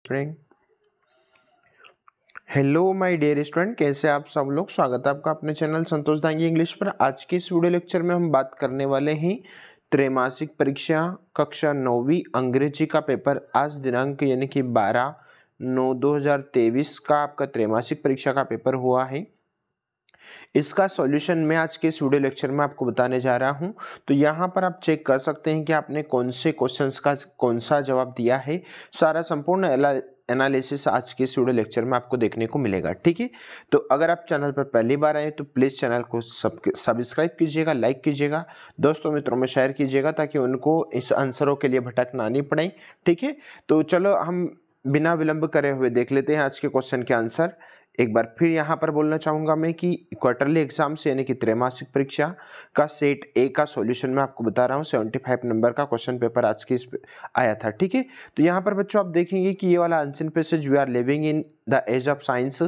Spring. Hello my dear student, कैसे आप सब लोग। स्वागत है आपका अपने चैनल संतोष दांगी इंग्लिश पर। आज के इस वीडियो लेक्चर में हम बात करने वाले हैं त्रैमासिक परीक्षा कक्षा 9वीं अंग्रेजी का पेपर। आज दिनांक यानी कि 12/9/2023 का आपका त्रैमासिक परीक्षा का पेपर हुआ है। इसका सॉल्यूशन मैं आज के इस वीडियो लेक्चर में आपको बताने जा रहा हूं। तो यहाँ पर आप चेक कर सकते हैं कि आपने कौन से क्वेश्चंस का कौन सा जवाब दिया है। सारा संपूर्ण एनालिसिस आज के इस वीडियो लेक्चर में आपको देखने को मिलेगा। ठीक है, तो अगर आप चैनल पर पहली बार आए तो प्लीज़ चैनल को सब्सक्राइब कीजिएगा, लाइक कीजिएगा, दोस्तों मित्रों में शेयर कीजिएगा ताकि उनको इस आंसरों के लिए भटकना नहीं पड़े। ठीक है, तो चलो हम बिना विलंब करे हुए देख लेते हैं आज के क्वेश्चन के आंसर। एक बार फिर यहाँ पर बोलना चाहूँगा मैं कि क्वार्टरली एग्जाम्स यानी कि त्रैमासिक परीक्षा का सेट ए का सॉल्यूशन मैं आपको बता रहा हूँ। 75 नंबर का क्वेश्चन पेपर आज के इस आया था। ठीक है, तो यहाँ पर बच्चों आप देखेंगे कि ये वाला unseen passage, we are living in the age of science,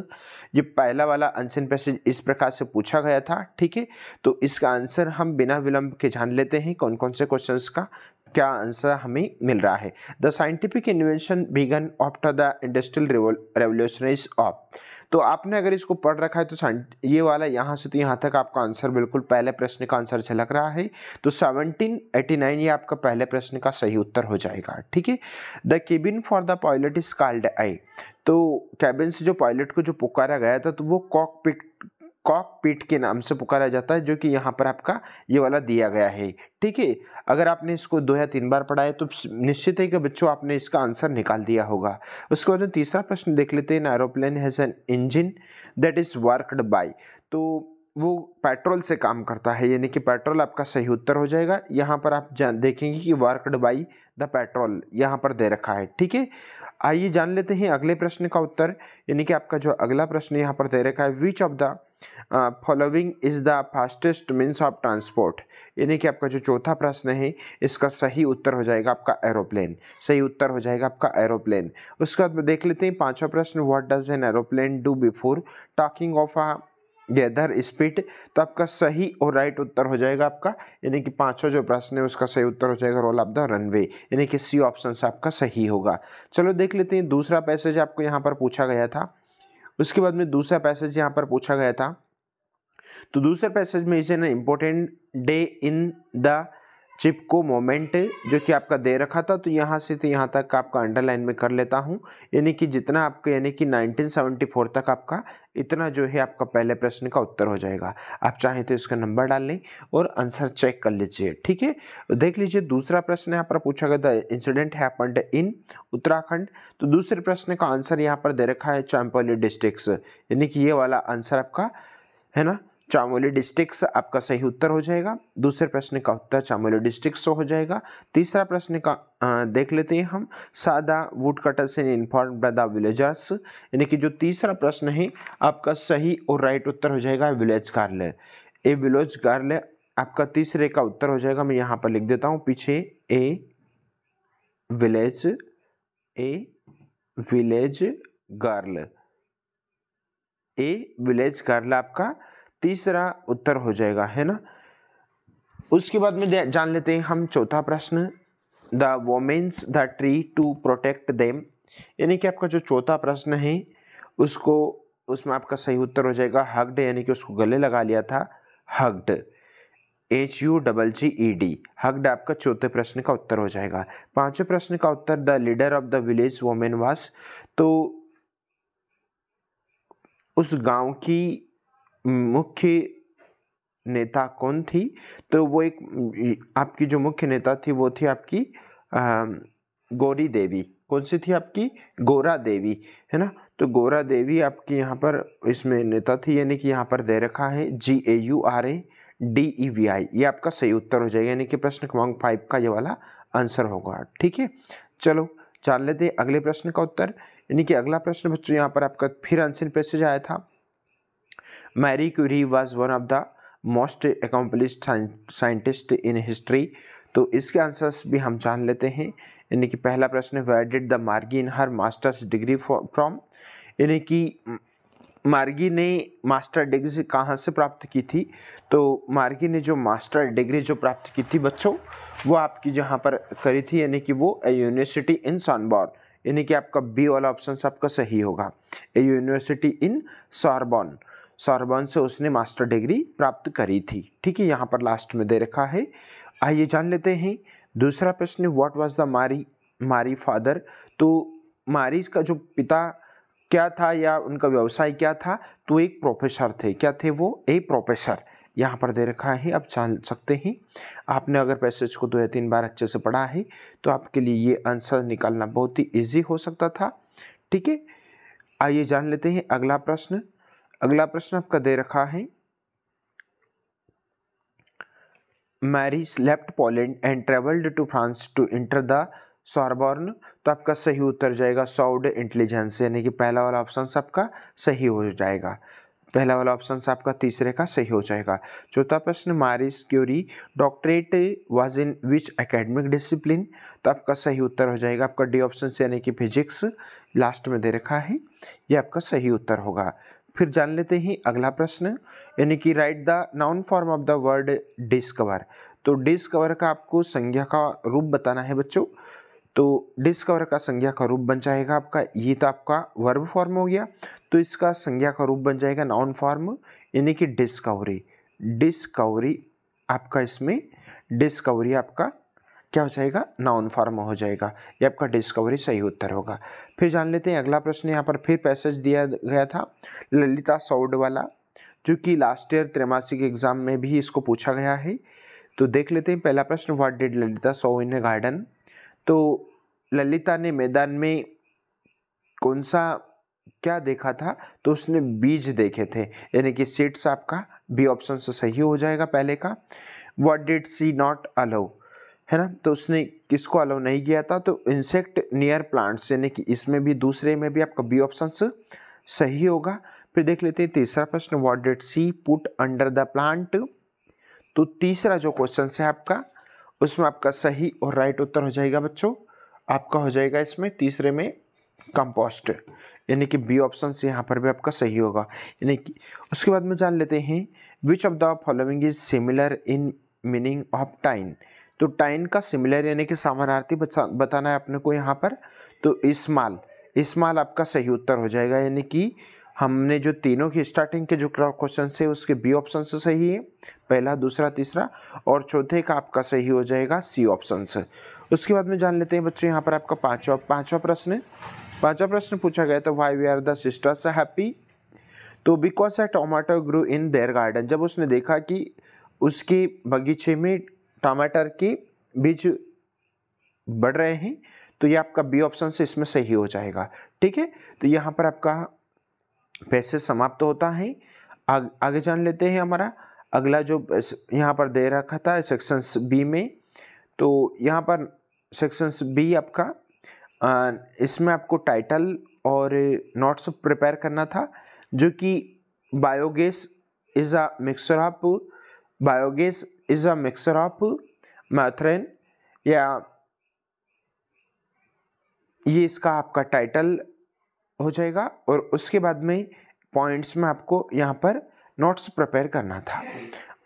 ये पहला वाला अनसीन पैसेज इस प्रकार से पूछा गया था। ठीक है, तो इसका आंसर हम बिना विलंब के जान लेते हैं कौन कौन से क्वेश्चंस का क्या आंसर हमें मिल रहा है। The scientific invention began after the industrial revolutionaries of. तो आपने अगर इसको पढ़ रखा है तो ये वाला यहाँ से तो यहाँ तक आपका आंसर बिल्कुल पहले प्रश्न का आंसर झलक रहा है। तो 1789 ये आपका पहले प्रश्न का सही उत्तर हो जाएगा। ठीक है, the cabin for the pilot is called I. तो कैबिन से जो पायलट को जो पुकारा गया था तो वो कॉकपिट के नाम से पुकारा जाता है, जो कि यहाँ पर आपका ये वाला दिया गया है। ठीक है, अगर आपने इसको 2 या 3 बार पढ़ा है तो निश्चित है कि बच्चों आपने इसका आंसर निकाल दिया होगा। उसके बाद तीसरा प्रश्न देख लेते हैं। Aeroplane has an engine that is worked by. तो वो पेट्रोल से काम करता है, यानी कि पेट्रोल आपका सही उत्तर हो जाएगा। यहाँ पर आप देखेंगे कि वर्कड बाय द पेट्रोल यहाँ पर दे रखा है। ठीक है, आइए जान लेते हैं अगले प्रश्न का उत्तर, यानी कि आपका जो अगला प्रश्न यहाँ पर दे रखा है, which of the following is the fastest means of transport. यानी कि आपका जो चौथा प्रश्न है इसका सही उत्तर हो जाएगा आपका एरोप्लेन। सही उत्तर हो जाएगा आपका एरोप्लेन। उसके बाद में देख लेते हैं पांचवा प्रश्न, what does an aeroplane do before talking of a gather speed. तो आपका सही और राइट उत्तर हो जाएगा आपका, यानी कि पांचवा जो प्रश्न है उसका सही उत्तर हो जाएगा रोल ऑफ द रनवे, यानी कि सी ऑप्शन से आपका सही होगा। चलो देख लेते हैं दूसरा पैसेज आपको यहाँ पर पूछा गया था। उसके बाद में दूसरा पैसेज यहाँ पर पूछा गया था। तो दूसरे पैसेज में इसे ना important day in the Chipko moment जो कि आपका दे रखा था, तो यहाँ से तो यहाँ तक आपका अंडरलाइन में कर लेता हूँ, यानी कि जितना आपका यानी कि 1974 तक आपका इतना जो है आपका पहले प्रश्न का उत्तर हो जाएगा। आप चाहें तो इसका नंबर डाल लें और आंसर चेक कर लीजिए। ठीक है, देख लीजिए दूसरा प्रश्न यहाँ पर पूछा गया था, इंसिडेंट हैपेंड इन उत्तराखंड। तो दूसरे प्रश्न का आंसर यहाँ पर दे रखा है चंपावली डिस्ट्रिक्ट्स, यानी कि ये वाला आंसर आपका है ना चामोली डिस्ट्रिक्ट्स आपका सही उत्तर हो जाएगा। दूसरे प्रश्न का उत्तर चामोली डिस्ट्रिक्ट्स हो जाएगा। तीसरा प्रश्न का देख लेते हैं हम, सादा would cutters in inform by the villagers. यानी कि जो तीसरा प्रश्न है आपका सही और राइट उत्तर हो जाएगा विलेज गार्ल। ए विलेज गार्ल आपका तीसरे का उत्तर हो जाएगा। मैं यहाँ पर लिख देता हूँ पीछे, ए विलेज गर्ल, ए विलेज गर्ल आपका तीसरा उत्तर हो जाएगा, है ना। उसके बाद में जान लेते हैं हम चौथा प्रश्न, the women's the tree to protect them. यानी कि आपका जो चौथा प्रश्न है उसमें आपका सही उत्तर हो जाएगा हग्ड, यानी कि उसको गले लगा लिया था, हग्ड, HUGGED, हग्ड आपका चौथे प्रश्न का उत्तर हो जाएगा। पांचवें प्रश्न का उत्तर, the leader of the village women was. तो उस गांव की मुख्य नेता कौन थी। तो वो एक आपकी जो मुख्य नेता थी वो थी आपकी गौरी देवी। कौन सी थी आपकी, गोरा देवी, है ना। तो गोरा देवी आपकी यहाँ पर इसमें नेता थी, यानी कि यहाँ पर दे रखा है GAURADEVI, ये आपका सही उत्तर हो जाएगा, यानी कि प्रश्न क्रमांक 5 का ये वाला आंसर होगा। ठीक है, चलो जान लेते हैं अगले प्रश्न का उत्तर, यानी कि अगला प्रश्न बच्चों यहाँ पर आपका फिर आंसर पैसेज आया था, Marie Curie was one of the most accomplished scientist in history. तो इसके आंसर्स भी हम जान लेते हैं, यानी कि पहला प्रश्न, वेयर डिड द मार्गी इन हर मास्टर्स डिग्री फ्रॉम। यानी कि मार्गी ने मास्टर डिग्री कहाँ से प्राप्त की थी। तो मार्गी ने जो मास्टर डिग्री जो प्राप्त की थी बच्चों वो आपकी जहाँ पर करी थी, यानी कि वो यूनिवर्सिटी इन सॉनबॉर्न, यानी कि आपका बी वाला ऑप्शन आपका सही होगा। ए यूनिवर्सिटी इन सॉर्बोन, सॉर्बोन से उसने मास्टर डिग्री प्राप्त करी थी। ठीक है, यहाँ पर लास्ट में दे रखा है। आइए जान लेते हैं दूसरा प्रश्न, व्हाट वाज द मारी फादर। तो मारी का जो पिता क्या था या उनका व्यवसाय क्या था, तो एक प्रोफेसर थे। क्या थे वो? ए प्रोफेसर, यहाँ पर दे रखा है, आप जान सकते हैं। आपने अगर पैसेज को 2 या 3 बार अच्छे से पढ़ा है तो आपके लिए ये आंसर निकालना बहुत ही इजी हो सकता था। ठीक है, आइए जान लेते हैं अगला प्रश्न। अगला प्रश्न आपका दे रखा है, Mary left Poland and travelled to France to enter the Sorbonne. तो आपका सही उत्तर जाएगा सॉउड इंटेलिजेंस, यानी कि पहला वाला ऑप्शन आपका सही हो जाएगा। पहला वाला ऑप्शन आपका तीसरे का सही हो जाएगा। चौथा प्रश्न, Marie Curie doctorate was in which academic discipline. तो आपका सही उत्तर हो जाएगा आपका डी ऑप्शन, यानी कि फिजिक्स, लास्ट में दे रखा है, ये आपका सही उत्तर होगा। फिर जान लेते हैं अगला प्रश्न, यानी कि right the noun form of the word discover. तो डिस्कवर का आपको संज्ञा का रूप बताना है बच्चों। तो डिस्कवर का संज्ञा का रूप बन जाएगा आपका, ये तो आपका वर्ब फॉर्म हो गया, तो इसका संज्ञा का रूप बन जाएगा नाउन फॉर्म, यानी कि डिस्कवरी। डिस्कवरी आपका इसमें डिस्कवरी आपका क्या हो जाएगा? नाउन फॉर्म हो जाएगा। ये आपका डिस्कवरी सही उत्तर होगा। फिर जान लेते हैं अगला प्रश्न। यहाँ पर फिर पैसेज दिया गया था ललिता सौड वाला, जो कि लास्ट ईयर त्रैमासिक एग्जाम में भी इसको पूछा गया है। तो देख लेते हैं पहला प्रश्न, what did Lalita so in A garden. तो ललिता ने मैदान में कौन सा क्या देखा था? तो उसने बीज देखे थे, यानी कि सीड्स आपका बी ऑप्शन से सही हो जाएगा पहले का। What did she not allow, है ना, तो उसने किसको अलाउ नहीं किया था? तो इंसेक्ट नियर प्लांट्स, यानी कि इसमें भी दूसरे में भी आपका बी ऑप्शन सही होगा। फिर देख लेते हैं तीसरा प्रश्न, what did she put under the plant. तो तीसरा जो क्वेश्चन है आपका, उसमें आपका सही और राइट उत्तर हो जाएगा बच्चों, आपका हो जाएगा इसमें तीसरे में कंपोस्ट, यानी कि बी ऑप्शन से यहाँ पर भी आपका सही होगा। यानी कि उसके बाद में जान लेते हैं which of the following is similar in meaning of टाइन। तो टाइन का सिमिलर यानी कि समानार्थी बताना है अपने को यहाँ पर। तो इस्माल आपका सही उत्तर हो जाएगा, यानी कि हमने जो तीनों की स्टार्टिंग के जो क्वेश्चन है उसके बी ऑप्शन से सही है, पहला, दूसरा, तीसरा, और चौथे का आपका सही हो जाएगा सी ऑप्शन से। उसके बाद में जान लेते हैं बच्चों यहाँ पर आपका पांचवा प्रश्न पूछा गया था, why we are the sisters happy. तो because a tomato grew in their garden, जब उसने देखा कि उसके बगीचे में टमाटर के बीज बढ़ रहे हैं, तो ये आपका बी ऑप्शन से इसमें सही हो जाएगा। ठीक है, तो यहाँ पर आपका पैसेज समाप्त होता है। आगे जान लेते हैं हमारा अगला जो यहाँ पर दे रखा था सेक्शंस बी में। तो यहाँ पर सेक्शंस बी आपका इसमें आपको टाइटल और नोट्स प्रिपेयर करना था, जो कि biogas is a mixture of methane, या ये इसका आपका टाइटल हो जाएगा। और उसके बाद में पॉइंट्स में आपको यहाँ पर नोट्स प्रिपेयर करना था।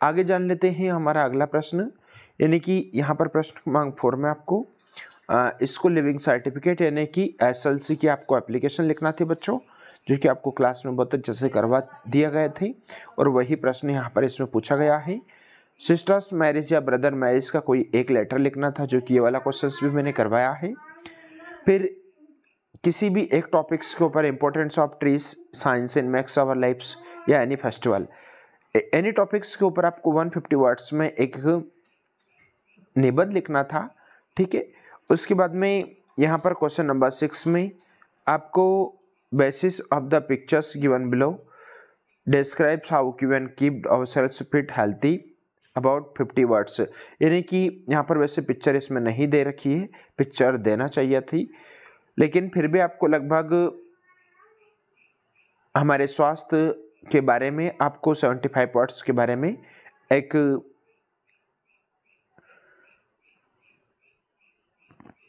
आगे जान लेते हैं हमारा अगला प्रश्न, यानी कि यहाँ पर प्रश्न क्रमांक 4 में आपको स्कूल लिविंग सर्टिफिकेट यानी कि SLC की आपको एप्लीकेशन लिखना थी बच्चों, जो कि आपको क्लास में बहुत अच्छे से करवा दिया गए थे, और वही प्रश्न यहाँ पर इसमें पूछा गया है। सिस्टर्स मैरिज या ब्रदर मैरिज का कोई एक लेटर लिखना था, जो कि ये वाला क्वेश्चन भी मैंने करवाया है। फिर किसी भी एक टॉपिक्स के ऊपर importance of trees, science in makes our lifes, या एनी फेस्टिवल, एनी टॉपिक्स के ऊपर आपको 150 वर्ड्स में एक निबंध लिखना था। ठीक है, उसके बाद में यहाँ पर क्वेश्चन नंबर 6 में आपको basis of the pictures given below describes how we can keep ourselves fit healthy about 50 words, यानी कि यहाँ पर वैसे पिक्चर इसमें नहीं दे रखी है, पिक्चर देना चाहिए थी, लेकिन फिर भी आपको लगभग हमारे स्वास्थ्य के बारे में आपको 75 वर्ड्स के बारे में एक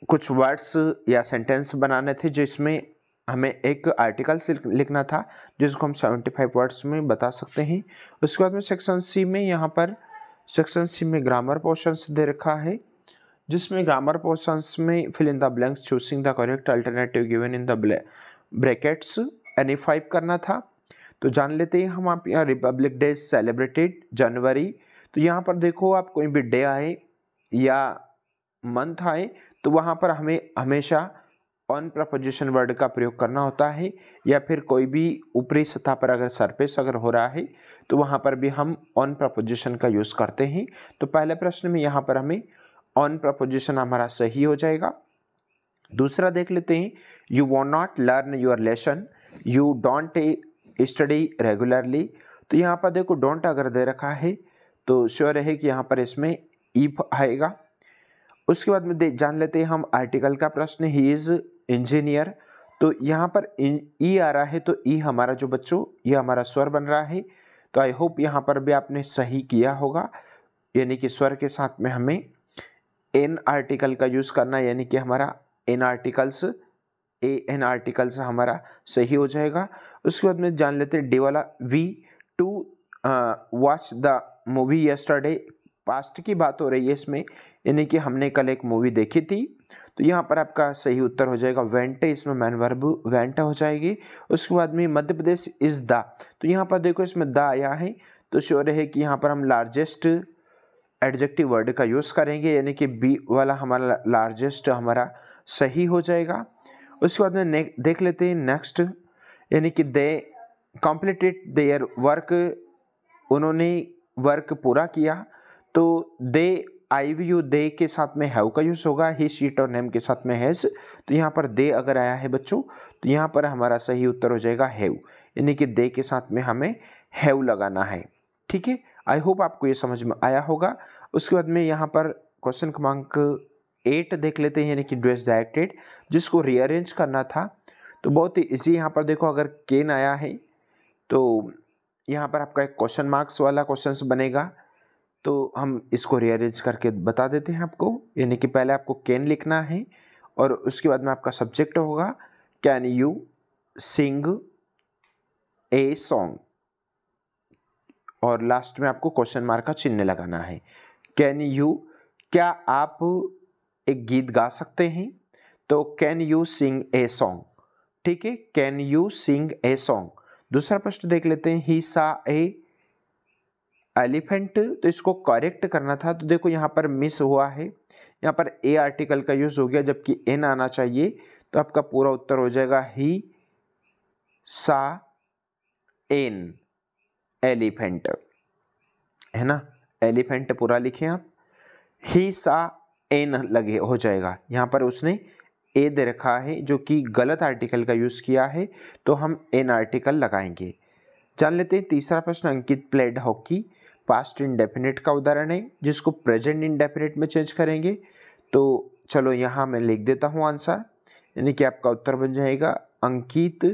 कुछ वर्ड्स या सेंटेंस बनाने थे, जिसमें हमें एक आर्टिकल से लिखना था, जिसको हम 75 वर्ड्स में बता सकते हैं। उसके बाद में सेक्शन सी में यहाँ पर सेक्शन सी में ग्रामर पोर्शंस दे रखा है, जिसमें ग्रामर पोर्शंस में fill in the blanks choosing the correct alternative given in the brackets any 5 करना था। तो जान लेते हैं हम। आप यहाँ रिपब्लिक डे सेलिब्रेटेड जनवरी, तो यहाँ पर देखो आप कोई भी डे आए या मंथ आए तो वहाँ पर हमें हमेशा ऑन प्रपोजिशन वर्ड का प्रयोग करना होता है, या फिर कोई भी ऊपरी सतह पर अगर सरफेस अगर हो रहा है तो वहाँ पर भी हम ऑन प्रपोजिशन का यूज़ करते हैं। तो पहले प्रश्न में यहाँ पर हमें ऑन प्रपोजिशन हमारा सही हो जाएगा। दूसरा देख लेते हैं, you want not learn your lesson, you don't study regularly. तो यहाँ पर देखो डोंट अगर दे रखा है तो श्योर है कि यहाँ पर इसमें इफ आएगा। उसके बाद में जान लेते हैं हम आर्टिकल का प्रश्न, ही इज इंजीनियर। तो यहाँ पर ई आ रहा है, तो ई हमारा जो बच्चों ये हमारा स्वर बन रहा है। तो आई होप यहाँ पर भी आपने सही किया होगा, यानी कि स्वर के साथ में हमें एन आर्टिकल का यूज़ करना, यानी कि हमारा एन आर्टिकल्स एन आर्टिकल्स हमारा सही हो जाएगा। उसके बाद में जान लेते हैं डी वाला, we to watch the movie yesterday. Past की बात हो रही है इसमें, यानी कि हमने कल एक मूवी देखी थी। तो यहाँ पर आपका सही उत्तर हो जाएगा वेंट, इसमें मैन वर्ब वेंट हो जाएगी। उसके बाद में मध्य प्रदेश इज द, तो यहाँ पर देखो इसमें द आया है, तो श्योर है कि यहाँ पर हम लार्जेस्ट एडजेक्टिव वर्ड का यूज़ करेंगे, यानी कि बी वाला हमारा लार्जेस्ट हमारा सही हो जाएगा। उसके बाद में देख लेते हैं नेक्स्ट, यानी कि दे कंप्लीटेड देयर वर्क, उन्होंने वर्क पूरा किया। तो दे आई वी यू दे के साथ में हैव का यूज़ होगा, ही शीट और नेम के साथ में हैज़। तो यहाँ पर दे अगर आया है बच्चों तो यहाँ पर हमारा सही उत्तर हो जाएगा हैव, यानी कि दे के साथ में हमें हैव लगाना है। ठीक है, आई होप आपको ये समझ में आया होगा। उसके बाद में यहाँ पर क्वेश्चन क्रमांक 8 देख लेते हैं, यानी कि ड्रेस डायरेक्टेड, जिसको रीअरेंज करना था। तो बहुत ही इजी, यहाँ पर देखो अगर केन आया है तो यहाँ पर आपका एक क्वेश्चन मार्क्स वाला क्वेश्चन बनेगा। तो हम इसको रीअरेंज करके बता देते हैं आपको, यानी कि पहले आपको कैन लिखना है और उसके बाद में आपका सब्जेक्ट होगा can you sing a song, और लास्ट में आपको क्वेश्चन मार्क का चिन्ह लगाना है। कैन यू, क्या आप एक गीत गा सकते हैं? तो can you sing a song. ठीक है, can you sing a song. दूसरा प्रश्न देख लेते हैं, ही सा ए एलिफेंट। तो इसको करेक्ट करना था, तो देखो यहाँ पर मिस हुआ है, यहाँ पर ए आर्टिकल का यूज हो गया जबकि एन आना चाहिए। तो आपका पूरा उत्तर हो जाएगा ही सा एन एलिफेंट, है ना, एलिफेंट पूरा लिखें आप, ही सा एन लगे हो जाएगा। यहाँ पर उसने ए दे रखा है जो कि गलत आर्टिकल का यूज किया है, तो हम एन आर्टिकल लगाएंगे। जान लेते हैं तीसरा प्रश्न, अंकित प्लेड हॉकी। पास्ट इंडेफिनिट का उदाहरण है जिसको प्रेजेंट इंडेफिनिट में चेंज करेंगे। तो चलो यहाँ मैं लिख देता हूँ आंसर, यानी कि आपका उत्तर बन जाएगा अंकित,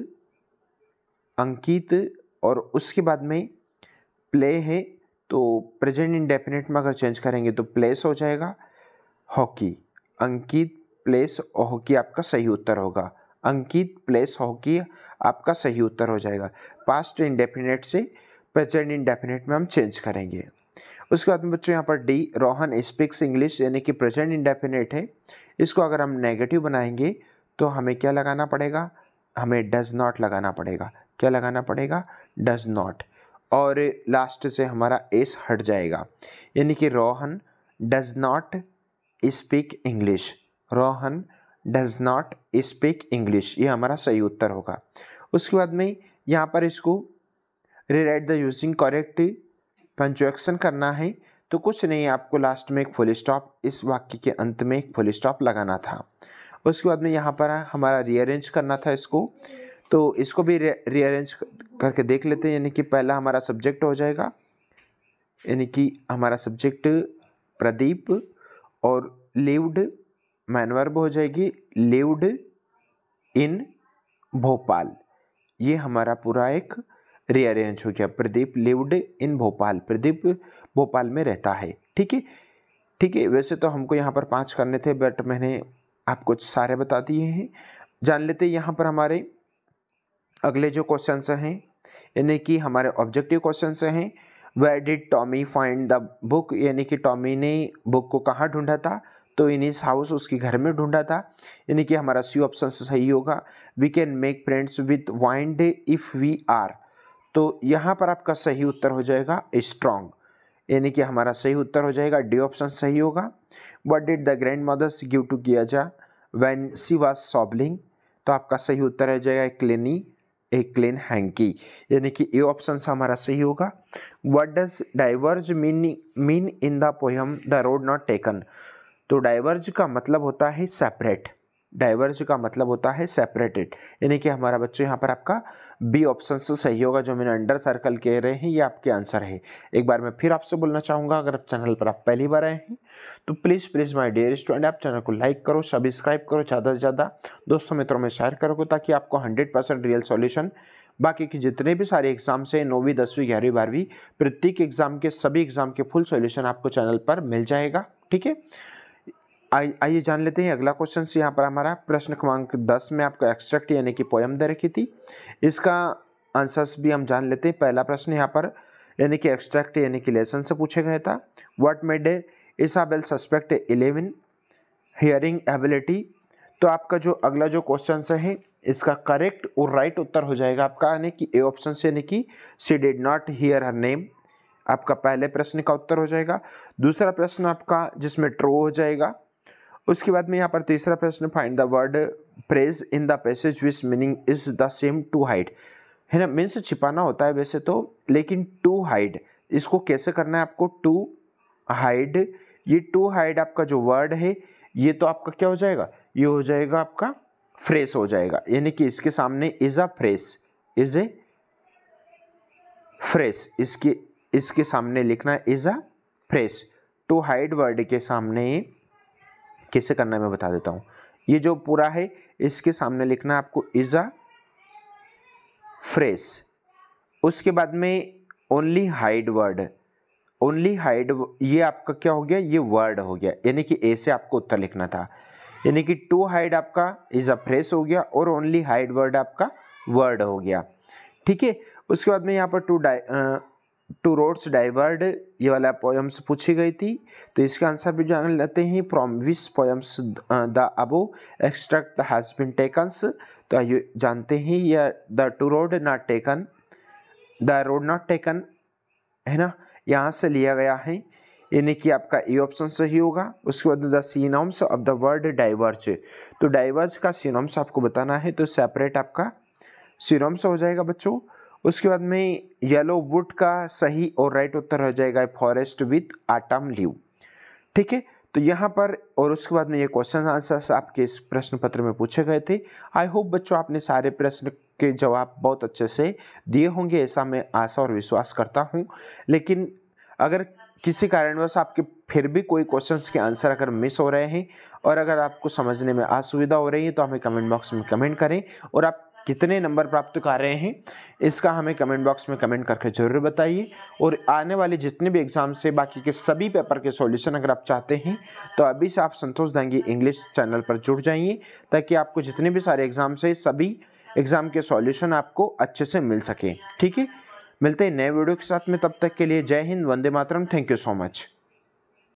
अंकित, और उसके बाद में प्ले है, तो प्रेजेंट इंडेफिनिट में अगर चेंज करेंगे तो प्लेस हो जाएगा हॉकी। अंकित प्लेस हॉकी आपका सही उत्तर होगा, अंकित प्लेस हॉकी आपका सही उत्तर हो जाएगा। पास्ट इंडेफिनिट से प्रेजेंट इंडेफिनिट में हम चेंज करेंगे। उसके बाद में बच्चों यहाँ पर डी, रोहन स्पीक्स इंग्लिश, यानी कि प्रेजेंट इंडेफिनिट है। इसको अगर हम नेगेटिव बनाएंगे तो हमें क्या लगाना पड़ेगा, हमें डज नॉट लगाना पड़ेगा। क्या लगाना पड़ेगा, डज नॉट, और लास्ट से हमारा एस हट जाएगा, यानी कि Rohan does not speak English, Rohan does not speak English, ये हमारा सही उत्तर होगा। उसके बाद में यहाँ पर इसको rewrite the using correct punctuation करना है। तो कुछ नहीं, आपको लास्ट में एक फुल स्टॉप, इस वाक्य के अंत में एक फुल स्टॉप लगाना था। उसके बाद में यहाँ पर हमारा रीअरेंज करना था इसको, तो इसको भी रीअरेंज करके देख लेते हैं। यानी कि पहला हमारा सब्जेक्ट हो जाएगा, यानी कि हमारा सब्जेक्ट प्रदीप, और लिव्ड मैन वर्ब हो जाएगी लिव्ड इन भोपाल। ये हमारा पूरा एक रीअरेंज हो गया, प्रदीप लिव्ड इन भोपाल, प्रदीप भोपाल में रहता है। ठीक है, ठीक है, वैसे तो हमको यहाँ पर 5 करने थे बट मैंने आपको सारे बता दिए हैं। जान लेते हैं यहाँ पर हमारे अगले जो क्वेश्चंस हैं, यानी कि हमारे ऑब्जेक्टिव क्वेश्चंस हैं। Where did Tommy find the book, यानी कि टॉमी ने बुक को कहाँ ढूंढा था? तो तो इन हिज हाउस उसके घर में ढूंढा था, यानी कि हमारा सी ऑप्शन सही होगा। We can make friends with wind if we are, तो यहाँ पर आपका सही उत्तर हो जाएगा स्ट्रॉन्ग, यानी कि हमारा सही उत्तर हो जाएगा डी ऑप्शन सही होगा। What did the grandmothers give to गियाजा व्हेन शी वाज सॉबलिंग, तो आपका सही उत्तर हो जाएगा ए क्लीन हैंकी, यानी कि ए ऑप्शन हमारा सही होगा। What does diverge mean in the poem the road not taken, तो डाइवर्ज का मतलब होता है सेपरेट, डाइवर्ज का मतलब होता है सेपरेटेड, यानी कि हमारा बच्चों यहाँ पर आपका बी ऑप्शन से सही होगा। जो मैंने अंडर सर्कल कह रहे हैं ये आपके आंसर है। एक बार मैं फिर आपसे बोलना चाहूँगा, अगर आप चैनल पर आप पहली बार आए हैं तो प्लीज़ माय डियर स्टूडेंट आप चैनल को लाइक करो, सब्सक्राइब करो, ज़्यादा से ज़्यादा दोस्तों मित्रों में शेयर करो, ताकि आपको 100% रियल सॉल्यूशन बाकी के जितने भी सारे एग्जाम से 9वीं 10वीं 11वीं 12वीं प्रत्येक एग्जाम के सभी एग्जाम के फुल सॉल्यूशन आपको चैनल पर मिल जाएगा। ठीक है, आइए जान लेते हैं अगला क्वेश्चन से। यहाँ पर हमारा प्रश्न क्रमांक 10 में आपको एक्सट्रैक्ट यानी कि पोयम दे रखी थी, इसका आंसर्स भी हम जान लेते हैं। पहला प्रश्न यहाँ पर यानी कि एक्सट्रैक्ट यानी कि लेसन से पूछा गया था। What made Isabel suspect 11 hearing ability, तो आपका जो अगला जो क्वेश्चन है इसका करेक्ट और राइट उत्तर हो जाएगा आपका यानी कि ए ऑप्शन से, यानी कि she did not here her name, आपका पहले प्रश्न का उत्तर हो जाएगा। दूसरा प्रश्न आपका जिसमें ट्रू हो जाएगा। उसके बाद में यहाँ पर तीसरा प्रश्न find the word phrase in the passage which meaning is the same to hide, है ना, मीन्स छिपाना होता है वैसे तो, लेकिन टू हाइड इसको कैसे करना है आपको, टू हाइड, ये टू हाइड आपका जो वर्ड है ये तो आपका क्या हो जाएगा, ये हो जाएगा आपका फ्रेस हो जाएगा, यानी कि इसके सामने is a phrase, is a phrase, इसके सामने लिखना है is a phrase. To hide word के सामने कैसे करना है मैं बता देता हूँ। ये जो पूरा है इसके सामने लिखना है आपको इज अ फ्रेस। उसके बाद में only hide word, only hide ये आपका क्या हो गया, ये वर्ड हो गया, यानी कि ए से आपको उत्तर लिखना था, यानी कि टू हाइड आपका इज अ फ्रेस हो गया और ओनली हाइड वर्ड आपका वर्ड हो गया। ठीक है, उसके बाद में यहाँ पर टू रोड्स डाइवर्ड ये वाला पोएम्स पूछी गई थी, तो इसका आंसर भी जान लेते हैं। From which poems the above extract has been takens, तो आइए जानते हैं ये the two road not taken, the road not taken है ना, यहाँ से लिया गया है, यानी कि आपका ए ऑप्शन सही होगा। उसके बाद the synonyms of the word diverge, तो डाइवर्ज का सिनोनिम्स आपको बताना है, तो सेपरेट आपका सिनोनिम्स हो जाएगा बच्चों। उसके बाद में येलो वुड का सही और राइट उत्तर हो जाएगा फॉरेस्ट विथ ऑटम लीव। ठीक है, तो यहाँ पर और उसके बाद में ये क्वेश्चन आंसर्स आपके इस प्रश्न पत्र में पूछे गए थे। आई होप बच्चों आपने सारे प्रश्न के जवाब बहुत अच्छे से दिए होंगे, ऐसा मैं आशा और विश्वास करता हूँ। लेकिन अगर किसी कारणवश आपके फिर भी कोई क्वेश्चंस के आंसर अगर मिस हो रहे हैं और अगर आपको समझने में असुविधा हो रही है तो हमें कमेंट बॉक्स में कमेंट करें, और आप कितने नंबर प्राप्त कर रहे हैं इसका हमें कमेंट बॉक्स में कमेंट करके ज़रूर बताइए। और आने वाले जितने भी एग्जाम से बाकी के सभी पेपर के सॉल्यूशन अगर आप चाहते हैं तो अभी से आप संतोष दांगी इंग्लिश चैनल पर जुड़ जाइए, ताकि आपको जितने भी सारे एग्जाम से सभी एग्जाम के सॉल्यूशन आपको अच्छे से मिल सके। ठीक है, मिलते हैं नए वीडियो के साथ में, तब तक के लिए जय Hind, Vande Mataram, thank you so much.